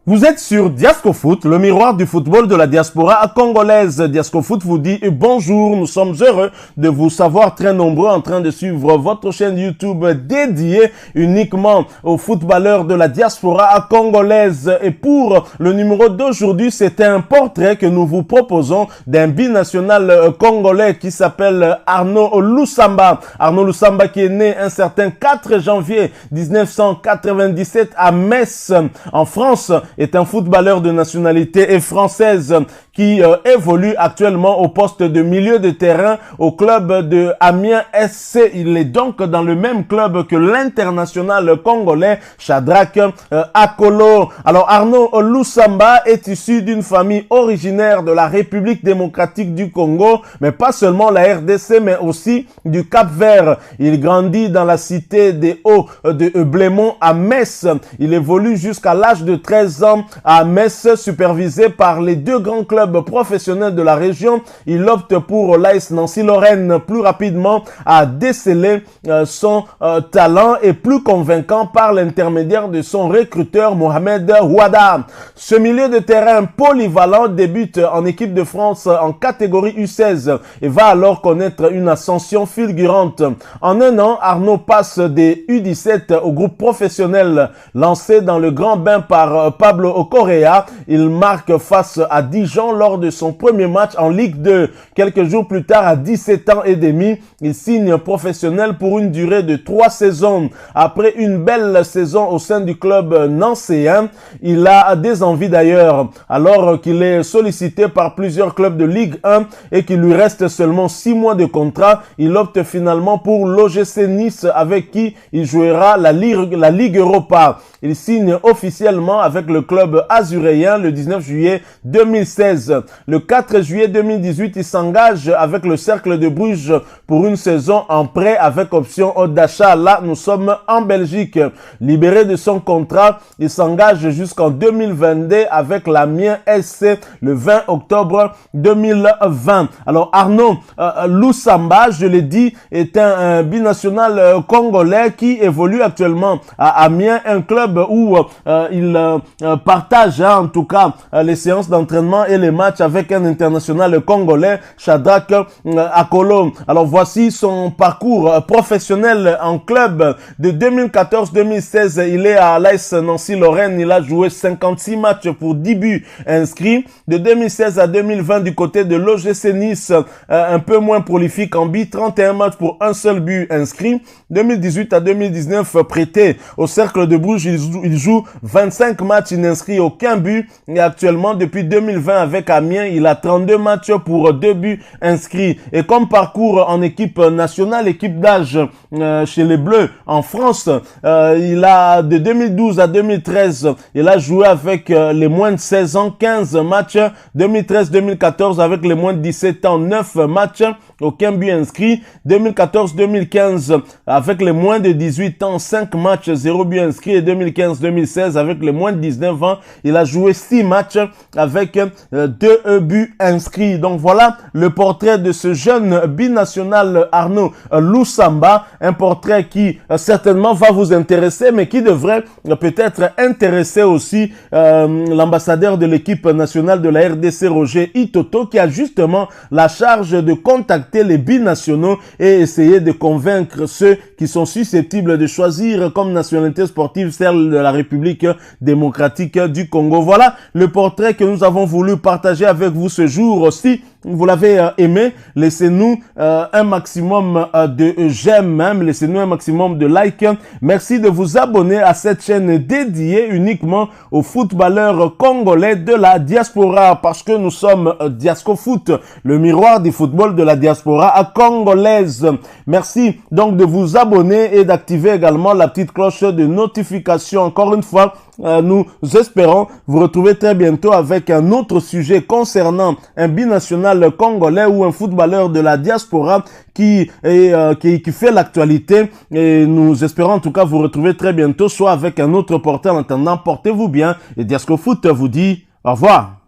Vous êtes sur Diasco Foot, le miroir du football de la diaspora congolaise. Diasco Foot vous dit bonjour. Nous sommes heureux de vous savoir très nombreux en train de suivre votre chaîne YouTube dédiée uniquement aux footballeurs de la diaspora congolaise. Et pour le numéro d'aujourd'hui, c'est un portrait que nous vous proposons d'un binational congolais qui s'appelle Arnaud Lusamba. Arnaud Lusamba qui est né un certain 4 janvier 1997 à Metz, en France, est un footballeur de nationalité française qui évolue actuellement au poste de milieu de terrain au club de Amiens SC. Il est donc dans le même club que l'international congolais Shadrack Akolo. Alors Arnaud Lusamba est issu d'une famille originaire de la République démocratique du Congo, mais pas seulement la RDC, mais aussi du Cap-Vert. Il grandit dans la cité des Hauts de Blémont à Metz. Il évolue jusqu'à l'âge de 13 ans à Metz, supervisé par les deux grands clubs professionnels de la région. Il opte pour l'AS Nancy-Lorraine. Plus rapidement a décelé son talent et plus convaincant par l'intermédiaire de son recruteur Mohamed Ouada. Ce milieu de terrain polyvalent débute en équipe de France en catégorie U16 et va alors connaître une ascension fulgurante. En un an, Arnaud passe des U17 au groupe professionnel. Lancé dans le grand bain par Pablo Correa, il marque face à Dijon lors de son premier match en Ligue 2. Quelques jours plus tard, à 17 ans et demi, il signe professionnel pour une durée de 3 saisons. Après une belle saison au sein du club nancéen, il a des envies d'ailleurs. Alors qu'il est sollicité par plusieurs clubs de Ligue 1 et qu'il lui reste seulement 6 mois de contrat, il opte finalement pour l'OGC Nice avec qui il jouera la Ligue Europa. Il signe officiellement avec le club azuréen le 19 juillet 2016. Le 4 juillet 2018, il s'engage avec le Cercle de Bruges pour une saison en prêt avec option d'achat. Là, nous sommes en Belgique. Libéré de son contrat, il s'engage jusqu'en 2022 avec l'Amiens SC le 20 octobre 2020. Alors Arnaud Lusamba, je l'ai dit, est un binational congolais qui évolue actuellement à Amiens, un club où il partage en tout cas les séances d'entraînement et les matchs avec un international congolais, Shadrack Akolo. Alors voici son parcours professionnel en club. De 2014-2016, il est à l'AS Nancy-Lorraine. Il a joué 56 matchs pour 10 buts inscrits. De 2016 à 2020, du côté de l'OGC Nice, un peu moins prolifique en but, 31 matchs pour un seul but inscrit. 2018 à 2019, prêté au Cercle de Bruges, il joue 25 matchs, il n'inscrit aucun but. Et actuellement, depuis 2020 avec Amiens, il a 32 matchs pour 2 buts inscrits. Et comme parcours en équipe nationale, équipe d'âge chez les Bleus en France, il a de 2012 à 2013, il a joué avec les moins de 16 ans, 15 matchs. 2013-2014 avec les moins de 17 ans, 9 matchs, aucun but inscrit. 2014-2015 avec les moins de 18 ans, 5 matchs, 0 but inscrit. Et 2015-2016 avec les moins de 19 ans, il a joué 6 matchs avec 2 buts inscrits. Donc voilà le portrait de ce jeune binational Arnaud Lusamba, un portrait qui certainement va vous intéresser, mais qui devrait peut-être intéresser aussi l'ambassadeur de l'équipe nationale de la RDC, Roger Itoto, qui a justement la charge de contacter les binationaux et essayer de convaincre ceux qui sont susceptibles de choisir comme nationalité sportive celle de la République démocratique du Congo. Voilà le portrait que nous avons voulu partager avec vous ce jour. Si vous l'avez aimé, laissez-nous un maximum de j'aime, même laissez-nous un maximum de like. Merci de vous abonner à cette chaîne dédiée uniquement aux footballeurs congolais de la diaspora, parce que nous sommes Diasco Foot, le miroir du football de la diaspora congolaise. Merci donc de vous abonner et d'activer également la petite cloche de notification. Encore une fois, nous espérons vous retrouver très bientôt avec un autre sujet concernant un binational congolais ou un footballeur de la diaspora qui fait l'actualité. Et nous espérons en tout cas vous retrouver très bientôt, soit avec un autre porteur. En attendant, portez-vous bien et Diasco Foot vous dit au revoir.